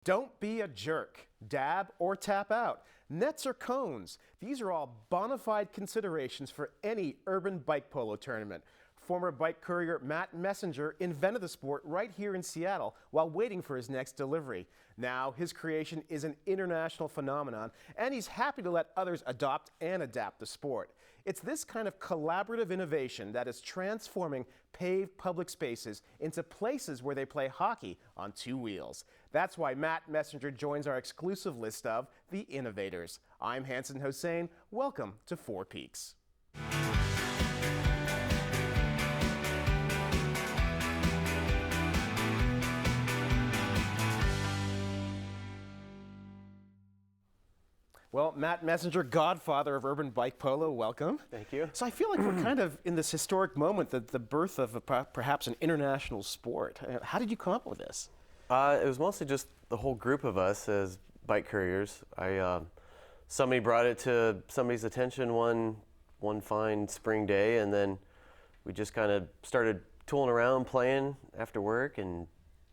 Don't be a jerk. Dab or tap out. Nets or cones. These are all bona fide considerations for any urban bike polo tournament. Former bike courier Matt Messenger invented the sport right here in Seattle while waiting for his next delivery. Now his creation is an international phenomenon, and he's happy to let others adopt and adapt the sport. It's this kind of collaborative innovation that is transforming paved public spaces into places where they play hockey on two wheels. That's why Matt Messenger joins our exclusive list of the innovators. I'm Hanson Hossein. Welcome to Four Peaks. Well, Matt Messenger, godfather of Urban Bike Polo, welcome. Thank you. So I feel like we're kind of in this historic moment, the birth of perhaps an international sport. How did you come up with this? It was mostly just the whole group of us as bike couriers. Somebody brought it to somebody's attention one fine spring day, and then we just kind of started tooling around, playing after work, and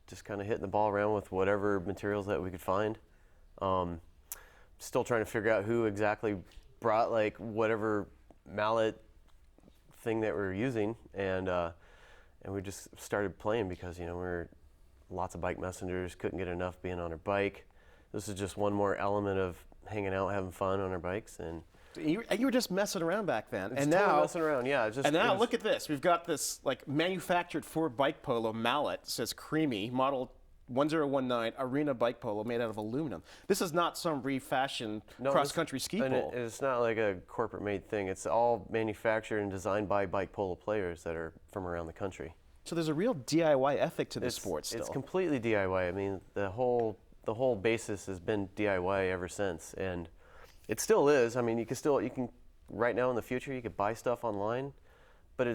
just kind of hitting the ball around with whatever materials that we could find. Still trying to figure out who exactly brought like whatever mallet thing that we were using, and we just started playing because we're lots of bike messengers, couldn't get enough being on our bike. This is just one more element of hanging out, having fun on our bikes, and you were just messing around back then, and now messing around, yeah. And now look at this. We've got this like manufactured for bike polo mallet. It says Creamy, model 1019 Arena Bike Polo, made out of aluminum. This is not some refashioned cross-country ski pole. It's not like a corporate-made thing. It's all manufactured and designed by bike polo players that are from around the country. So there's a real DIY ethic to the sport still. It's completely DIY. I mean, the whole basis has been DIY ever since, and it still is. I mean, you can right now in the future you could buy stuff online, but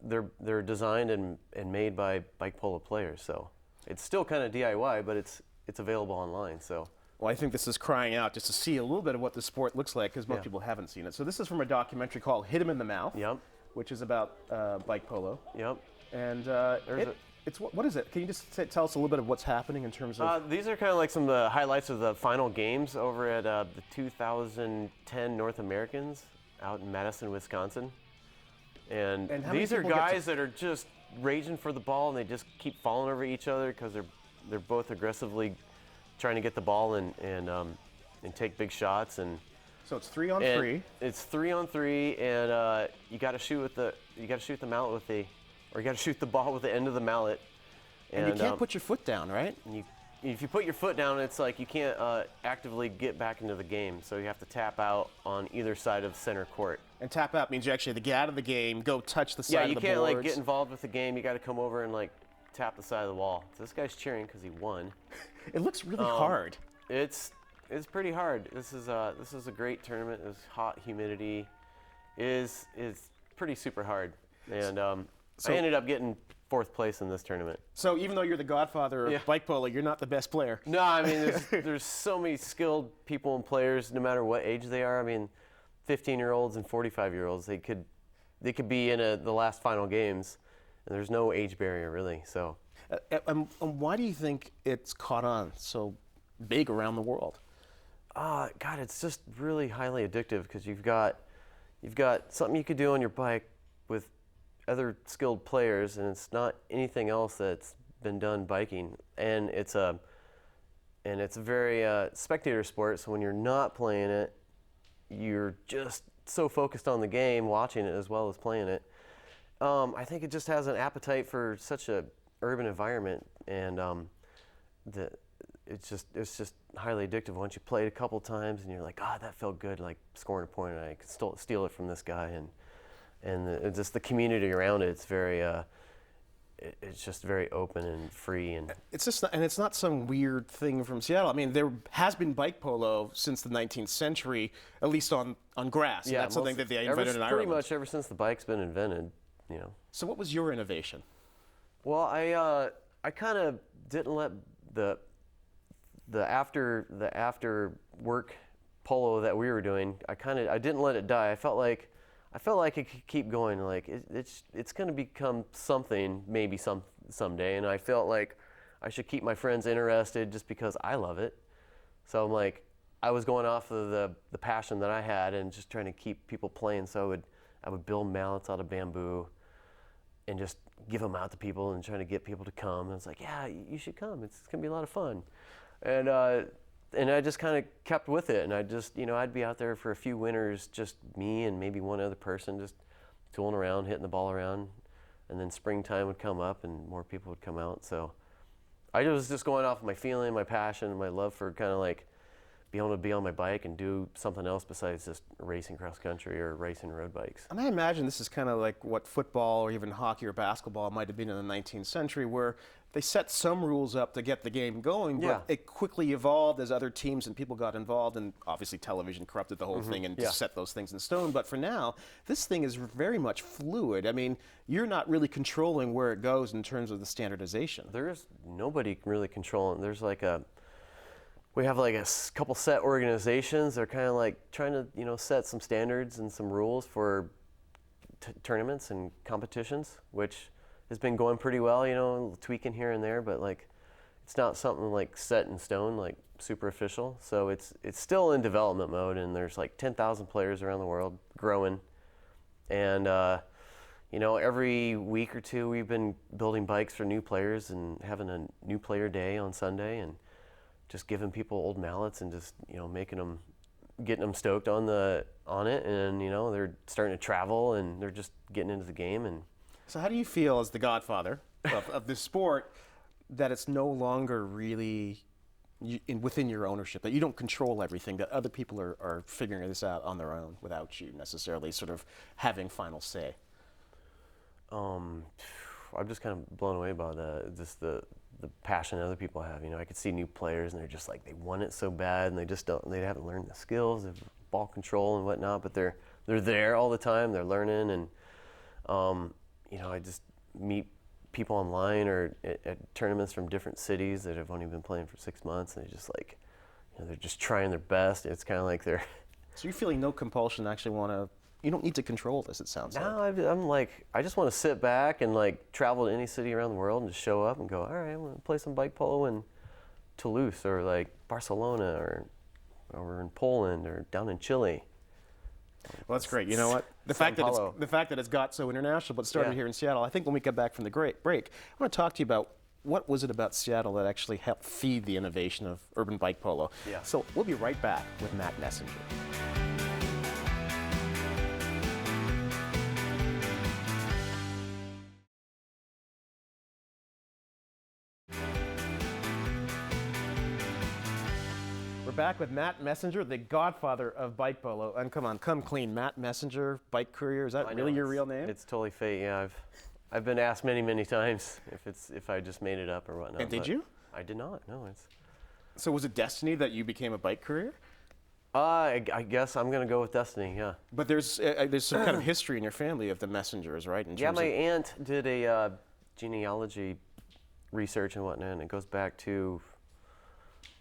they're designed and made by bike polo players. So it's still kind of DIY, but it's available online. So. Well, I think this is crying out just to see a little bit of what the sport looks like, because most people haven't seen it. So this is from a documentary called "Hit 'Em in the Mouth," which is about bike polo. Yep. And what is it? Can you just tell us a little bit of what's happening in terms of? These are kind of like some of the highlights of the final games over at the 2010 North Americans out in Madison, Wisconsin. And these are guys that are just raging for the ball, and they just keep falling over each other because they're both aggressively trying to get the ball and take big shots. And so it's 3-on-3. It's 3-on-3, and you got to shoot the mallet with you got to shoot the ball with the end of the mallet. And you can't put your foot down, right? If you put your foot down, it's like you can't actively get back into the game. So you have to tap out on either side of center court. And tap out means you actually have to get out of the game, go touch the side of the boards. Yeah, you can't like get involved with the game. You got to come over and like tap the side of the wall. So this guy's cheering because he won. It looks really hard. It's pretty hard. This is a great tournament. It's hot, humidity is pretty super hard, and I ended up getting 4th place in this tournament. So even though you're the godfather of bike polo, you're not the best player. No, I mean there's so many skilled people and players, no matter what age they are. I mean, 15-year-olds and 45-year-olds, they could be in the last final games, and there's no age barrier really. So, and why do you think it's caught on so big around the world? God, it's just really highly addictive because you've got something you could do on your bike with other skilled players, and it's not anything else that's been done biking, and it's a very spectator sport. So when you're not playing it, you're just so focused on the game, watching it as well as playing it. I think it just has an appetite for such a urban environment, and it's just highly addictive. Once you play it a couple times and you're like, that felt good, like scoring a point, and I could steal it from this guy, and just the community around it. It's very, it's just very open and free, and it's not some weird thing from Seattle. I mean, there has been bike polo since the 19th century, at least on grass. Yeah, that's something that they invented in Ireland. Pretty much ever since the bike's been invented, So what was your innovation? Well, I kind of didn't let the after work polo that we were doing. I didn't let it die. I felt like it could keep going. Like it's going to become something maybe someday, and I felt like I should keep my friends interested just because I love it. So I'm like, I was going off of the passion that I had and just trying to keep people playing. So I would build mallets out of bamboo and just give them out to people and trying to get people to come. And it's like, yeah, you should come. It's gonna be a lot of fun. And I just kind of kept with it. And I just, I'd be out there for a few winters, just me and maybe one other person, just tooling around, hitting the ball around. And then springtime would come up and more people would come out. So I was just going off of my feeling, my passion, and my love for kind of like being able to be on my bike and do something else besides just racing cross country or racing road bikes. And I imagine this is kind of like what football or even hockey or basketball might have been in the 19th century, where they set some rules up to get the game going, but it quickly evolved as other teams and people got involved, and obviously television corrupted the whole thing and just set those things in stone. But for now, this thing is very much fluid. I mean, you're not really controlling where it goes in terms of the standardization. There's nobody really controlling. There's like we have like a couple set organizations. They're kind of like trying to, set some standards and some rules for tournaments and competitions, which has been going pretty well, tweaking here and there, but like it's not something like set in stone, like super official. So it's still in development mode, and there's like 10,000 players around the world growing. And, every week or two we've been building bikes for new players and having a new player day on Sunday and just giving people old mallets and just, getting them stoked on it. And, they're starting to travel and they're just getting into the game. And so how do you feel as the godfather of this sport that it's no longer really within your ownership, that you don't control everything, that other people are figuring this out on their own without you necessarily sort of having final say? I'm just kind of blown away by the passion other people have. I could see new players and they're just like, they want it so bad and they haven't learned the skills of ball control and whatnot, but they're there all the time, they're learning. And I just meet people online or at tournaments from different cities that have only been playing for 6 months, and they're just like, they're just trying their best. It's kind of like they're So you're feeling no compulsion to actually you don't need to control this, it sounds like. No, I'm like, I just want to sit back and like travel to any city around the world and just show up and go, all right, I'm going to play some bike polo in Toulouse or like Barcelona or over in Poland or down in Chile. Well, that's great. You know what? The fact that it's got so international, but started here in Seattle. I think when we get back from the break, I want to talk to you about what was it about Seattle that actually helped feed the innovation of urban bike polo. Yeah. So we'll be right back with Matt Messenger. We're back with Matt Messenger, the godfather of bike polo. And come clean, Matt Messenger, bike courier. Is that really your real name? It's totally fate. Yeah, I've been asked many times if I just made it up or whatnot. And did you? I did not. No, So was it destiny that you became a bike courier? I guess I'm gonna go with destiny. Yeah. But there's some kind of history in your family of the messengers, right? My aunt did a genealogy research and whatnot, and it goes back to,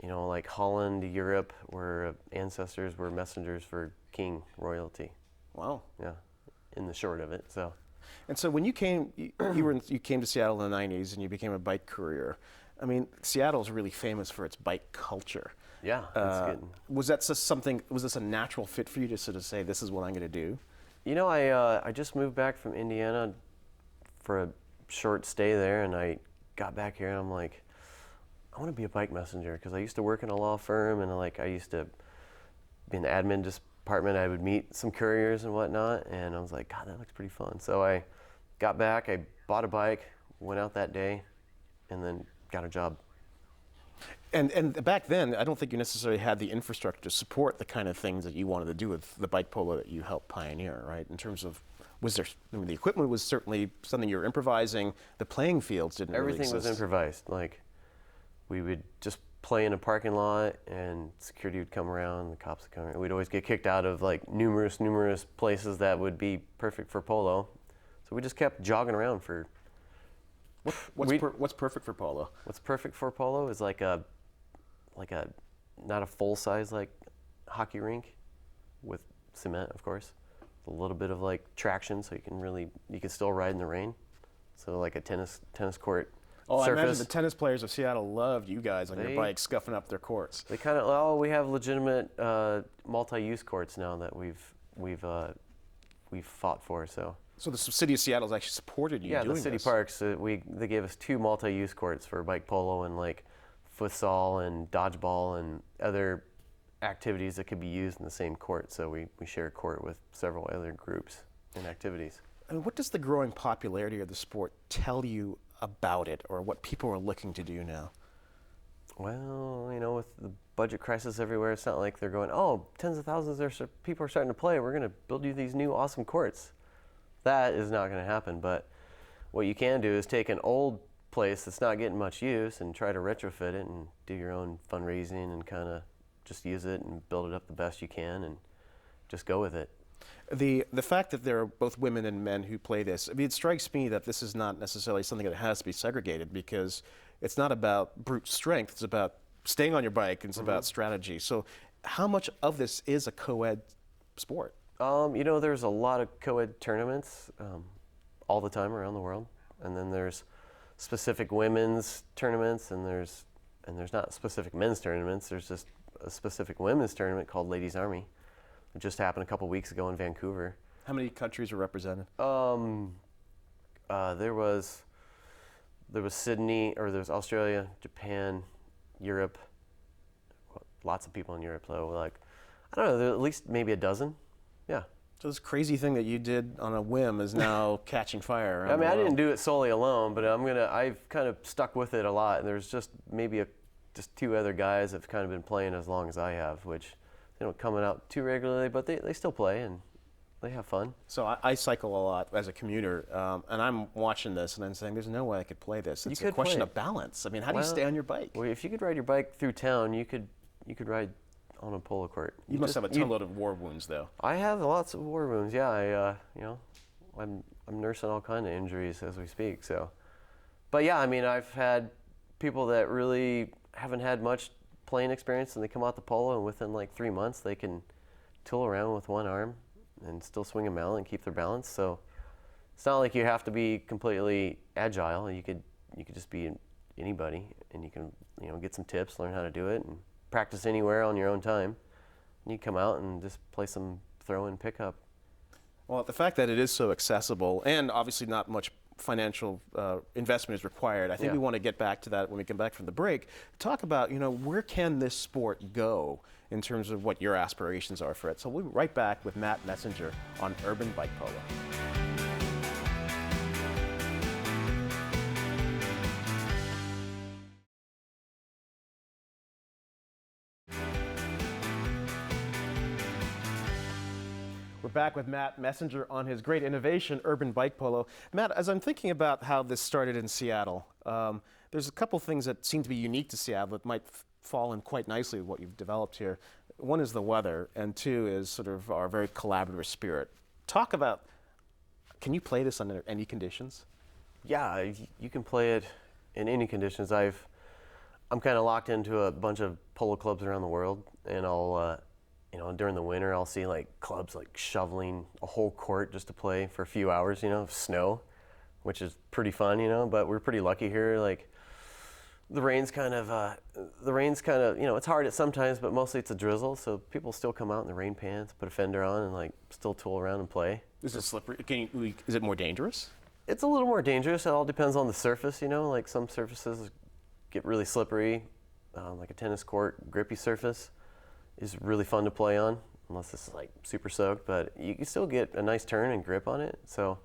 like Holland, Europe, where ancestors were messengers for king royalty. Wow. Yeah, in the short of it. So. And so when you came, you came to Seattle in the '90s and you became a bike courier. I mean, Seattle's really famous for its bike culture. Yeah. Was that just something? Was this a natural fit for you to sort of say, "This is what I'm going to do"? I just moved back from Indiana for a short stay there, and I got back here and I'm like, I want to be a bike messenger, because I used to work in a law firm, and I used to be in the admin department. I would meet some couriers and whatnot, and I was like, God, that looks pretty fun. So I got back, I bought a bike, went out that day, and then got a job. And back then, I don't think you necessarily had the infrastructure to support the kind of things that you wanted to do with the bike polo that you helped pioneer, right? In terms of, the equipment was certainly something you were improvising. The playing fields didn't really exist. Everything was improvised. Like, we would just play in a parking lot, and security would come around, the cops would come around. We'd always get kicked out of like numerous places that would be perfect for polo. So we just kept jogging around for. What's perfect for polo? What's perfect for polo is like a not a full size like hockey rink with cement, of course, a little bit of like traction, so you can still ride in the rain. So like a tennis court. Oh, I imagine surface. the tennis players of Seattle loved you guys on your bikes scuffing up their courts. They kind of, oh, we have legitimate multi-use courts now that we've fought for. So So the city of Seattle's actually supported you yeah, doing the city this. parks. They gave us 2 multi-use courts for bike polo and like futsal and dodgeball and other activities that could be used in the same court. So we share a court with several other groups and activities. I mean, what does the growing popularity of the sport tell you about it, or what people are looking to do now? Well, with the budget crisis everywhere, it's not like they're going, oh, tens of thousands of people are starting to play. We're going to build you these new awesome courts. That is not going to happen. But what you can do is take an old place that's not getting much use and try to retrofit it and do your own fundraising and kind of just use it and build it up the best you can and just go with it. The fact that there are both women and men who play this, I mean, it strikes me that this is not necessarily something that has to be segregated, because it's not about brute strength. It's about staying on your bike, and it's about strategy. So how much of this is a co-ed sport? There's a lot of co-ed tournaments all the time around the world, and then there's specific women's tournaments, and there's not specific men's tournaments. There's just a specific women's tournament called Ladies Army. It just happened a couple weeks ago in Vancouver. How many countries are represented? There was Sydney, or there was Australia, Japan, Europe. Lots of people in Europe, though. Like, I don't know, there at least maybe a dozen. Yeah. So this crazy thing that you did on a whim is now catching fire. I mean, I didn't do it solely alone, but I've kind of stuck with it a lot. And there's just maybe just 2 other guys that have kind of been playing as long as I have, which they don't come out too regularly, but they still play and they have fun. So I cycle a lot as a commuter, and I'm watching this and I'm saying, there's no way I could play this. It's a question of balance. I mean, how do you stay on your bike? Well, if you could ride your bike through town, you could ride on a polo court. You must have a ton load of war wounds, though. I have lots of war wounds. Yeah, I'm nursing all kind of injuries as we speak. So, but yeah, I mean, I've had people that really haven't had much playing experience, and they come out the polo, and within like 3 months, they can tool around with one arm and still swing a mallet and keep their balance. So it's not like you have to be completely agile. You could just be anybody, and you can get some tips, learn how to do it, and practice anywhere on your own time. And you come out and just play some throw and pickup. Well, the fact that it is so accessible, and obviously not much financial investment is required. I think we want to get back to that when we come back from the break. Talk about, where can this sport go in terms of what your aspirations are for it. So we'll be right back with Matt Messenger on Urban Bike Polo. We're back with Matt Messenger on his great innovation, Urban Bike Polo. Matt, as I'm thinking about how this started in Seattle, there's a couple things that seem to be unique to Seattle that might fall in quite nicely with what you've developed here. One is the weather, and 2 is sort of our very collaborative spirit. Talk about, can you play this under any conditions? Yeah, you can play it in any conditions. I'm kind of locked into a bunch of polo clubs around the world, and I'll during the winter, I'll see like clubs like shoveling a whole court just to play for a few hours, of snow, which is pretty fun, but we're pretty lucky here. Like the rain's kind of, it's hard at sometimes, but mostly it's a drizzle. So people still come out in the rain pants, put a fender on, and like still tool around and play. Is it slippery? Is it more dangerous? It's a little more dangerous. It all depends on the surface, like some surfaces get really slippery, like a tennis court, grippy surface is really fun to play on, unless it's like super soaked, but you can still get a nice turn and grip on it. So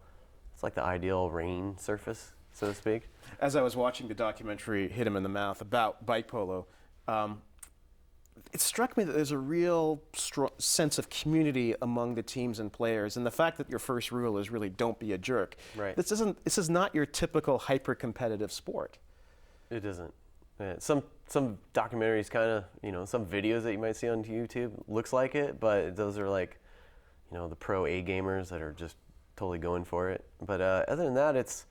it's like the ideal rain surface, so to speak. As I was watching the documentary Hit 'Em in the Mouth about bike polo, it struck me that there's a real sense of community among the teams and players, and the fact that your first rule is really don't be a jerk. Right. This is not your typical hyper-competitive sport. It isn't. Yeah, some documentaries kind of, some videos that you might see on YouTube looks like it, but those are like, the pro A gamers that are just totally going for it. But other than that, it's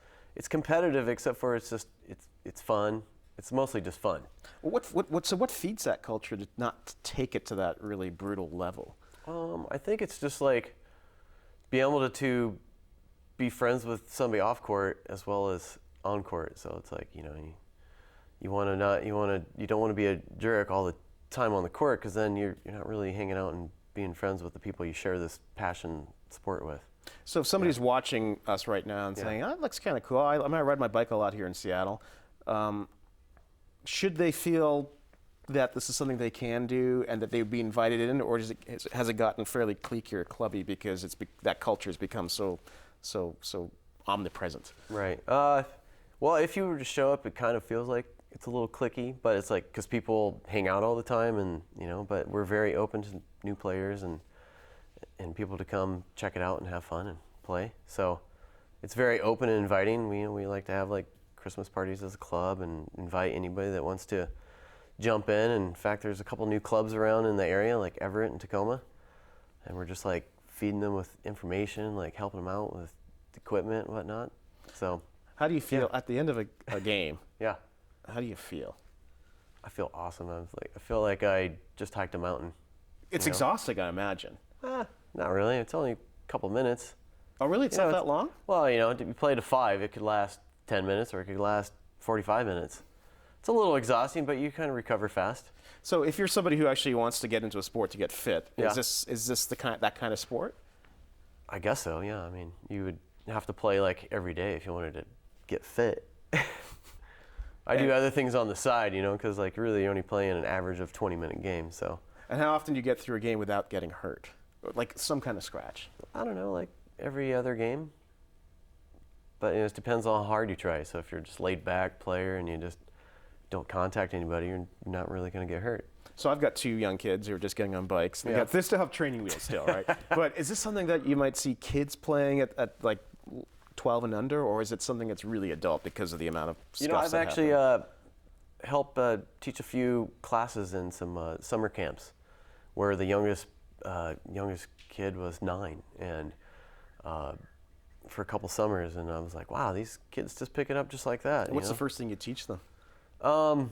competitive, except for it's fun. It's mostly just fun. What feeds that culture to not take it to that really brutal level? I think it's just like being able to be friends with somebody off court as well as on court. So it's like, you know, you don't want to be a jerk all the time on the court, because then you're not really hanging out and being friends with the people you share this passion sport with. So if somebody's watching us right now and saying, "Oh, that looks kind of cool. I ride my bike a lot here in Seattle." Should they feel that this is something they can do and that they would be invited in, or has it gotten fairly cliquey or clubby because that culture has become so omnipresent? Right. Well, if you were to show up, it kind of feels like it's a little cliquey, but it's like because people hang out all the time, and you know. But we're very open to new players and people to come check it out and have fun and play. So it's very open and inviting. We like to have like Christmas parties as a club and invite anybody that wants to jump in. And in fact, there's a couple new clubs around in the area, like Everett and Tacoma, and we're just like feeding them with information, like helping them out with equipment and whatnot. So how do you feel at the end of a game? Yeah. How do you feel? I feel awesome. I feel like I just hiked a mountain. It's exhausting, I imagine. Not really. It's only a couple minutes. Oh, really? It's not that long? Well, you know, if you play to 5, it could last 10 minutes or it could last 45 minutes. It's a little exhausting, but you kind of recover fast. So if you're somebody who actually wants to get into a sport to get fit, is this that kind of sport? I guess so, yeah. I mean, you would have to play like every day if you wanted to get fit. I do other things on the side, you know, because like really you're only playing an average of 20-minute games, so. And how often do you get through a game without getting hurt? Like some kind of scratch? I don't know, like every other game. But you know, it depends on how hard you try. So if you're just laid back player and you just don't contact anybody, you're not really going to get hurt. So I've got 2 young kids who are just getting on bikes. They still have training wheels still, right? But is this something that you might see kids playing at like 12 and under, or is it something that's really adult because of the amount of stuff? You know, I've actually helped teach a few classes in some summer camps where the youngest kid was 9, and for a couple summers, and I was like, wow, these kids just pick it up just like that. What's the first thing you teach them? To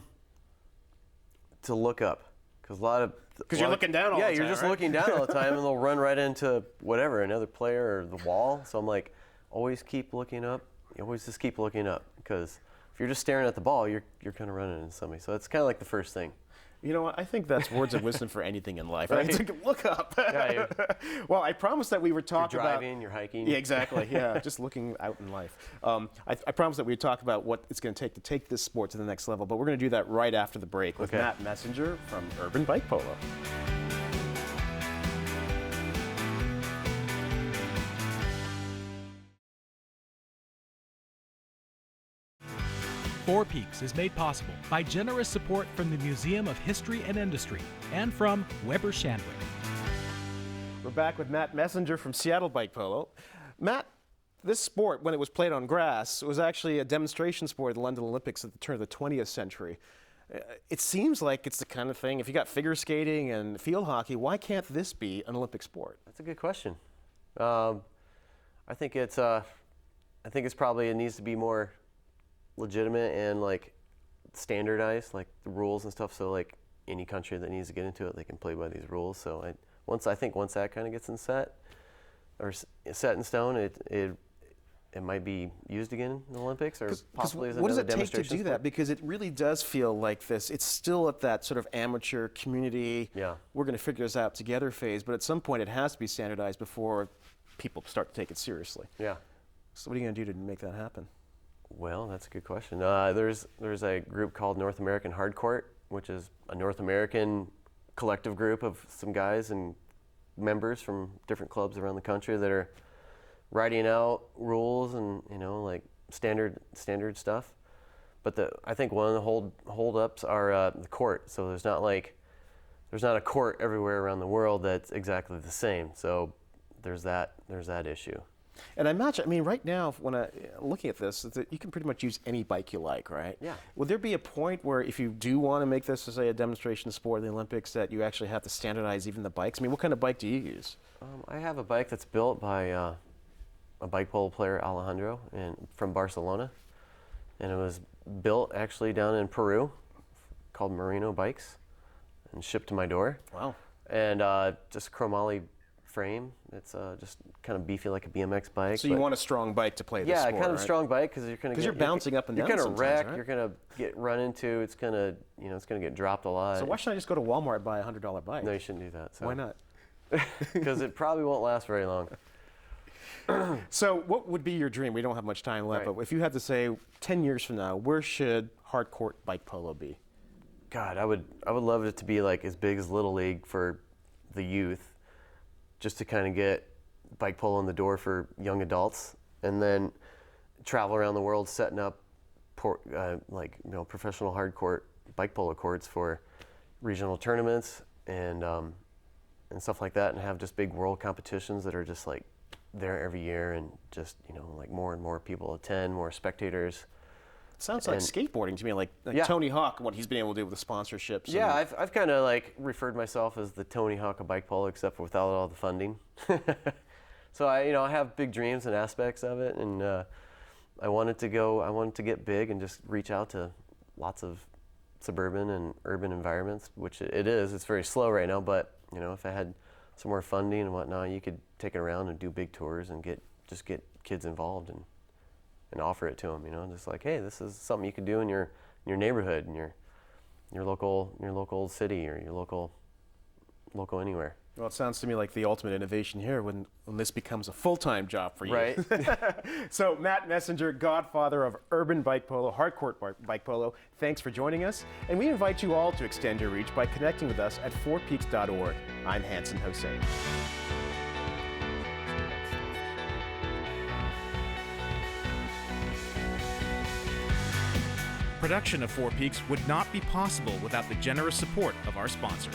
look up, because you're looking down all the time. Yeah, you're just right? looking down all the time, and they'll run right into whatever, another player or the wall. So I'm like, always keep looking up. You always just keep looking up, because if you're just staring at the ball, you're kind of running into somebody. So it's kind of like the first thing. You know what? I think that's words of wisdom for anything in life. Right? It's like, look up. Yeah, well, I promised that we would talk you're about. driving, you're hiking. Yeah, exactly. Yeah, just looking out in life. I promised that we'd talk about what it's going to take this sport to the next level, but we're going to do that right after the break with Matt Messenger from Urban Bike Polo. Four Peaks is made possible by generous support from the Museum of History and Industry and from Weber Shandwick. We're back with Matt Messenger from Seattle Bike Polo. Matt, this sport, when it was played on grass, was actually a demonstration sport at the London Olympics at the turn of the 20th century. It seems like it's the kind of thing, if you got figure skating and field hockey, why can't this be an Olympic sport? That's a good question. I think it's probably, it needs to be more legitimate and like standardized, like the rules and stuff, so like any country that needs to get into it, they can play by these rules. So once that kind of gets set in stone, it might be used again in the Olympics, or possibly as another demonstration. What does it take to do that? Because it really does feel like this. It's still at that sort of amateur community. Yeah. We're going to figure this out together phase, but at some point it has to be standardized before people start to take it seriously. Yeah. So what are you going to do to make that happen? Well, that's a good question. There's a group called North American Hardcourt, which is a North American collective group of some guys and members from different clubs around the country that are writing out rules and, you know, like standard stuff. But I think one of the hold-ups are the court. So there's not a court everywhere around the world that's exactly the same. So there's that issue. And I imagine, I mean, right now, when looking at this, that you can pretty much use any bike you like, right? Yeah. Would there be a point where if you do want to make this, say, a demonstration sport in the Olympics, that you actually have to standardize even the bikes? I mean, what kind of bike do you use? I have a bike that's built by a bike polo player, Alejandro, from Barcelona. And it was built actually down in Peru, called Merino Bikes, and shipped to my door. Wow. And just chromoly frame. It's just kind of beefy like a BMX bike. So you want a strong bike to play this yeah, sport, kind of right? strong bike because you're bouncing up and down You're gonna sometimes, wreck. right? You're gonna get run into. It's gonna it's gonna get dropped a lot. So why shouldn't I just go to Walmart and buy a $100 bike? No, you shouldn't do that. So. Why not? Because it probably won't last very long. So what would be your dream? We don't have much time left, Right. but if you had to say 10 years from now, where should hardcourt bike polo be? God, I would love it to be like as big as Little League for the youth, just to kind of get bike polo in the door for young adults, and then travel around the world setting up professional hardcourt bike polo courts for regional tournaments and stuff like that, and have just big world competitions that are just like there every year, and just like more and more people attend, more spectators. Sounds like skateboarding to me, like Yeah. Tony Hawk, what he's been able to do with the sponsorships. Yeah, and- I've kind of like referred myself as the Tony Hawk of bike polo, except for without all the funding. So I have big dreams and aspects of it, and I wanted to get big and just reach out to lots of suburban and urban environments, which it is. It's very slow right now, but if I had some more funding and whatnot, you could take it around and do big tours and get kids involved and offer it to them, just like, hey, this is something you could do in your neighborhood, in your local city, or your local anywhere. Well, it sounds to me like the ultimate innovation here when this becomes a full-time job for you. Right. So Matt Messenger, godfather of Urban Bike Polo, hardcourt bike polo, thanks for joining us. And we invite you all to extend your reach by connecting with us at fourpeaks.org. I'm Hanson Jose. Production of Four Peaks would not be possible without the generous support of our sponsors.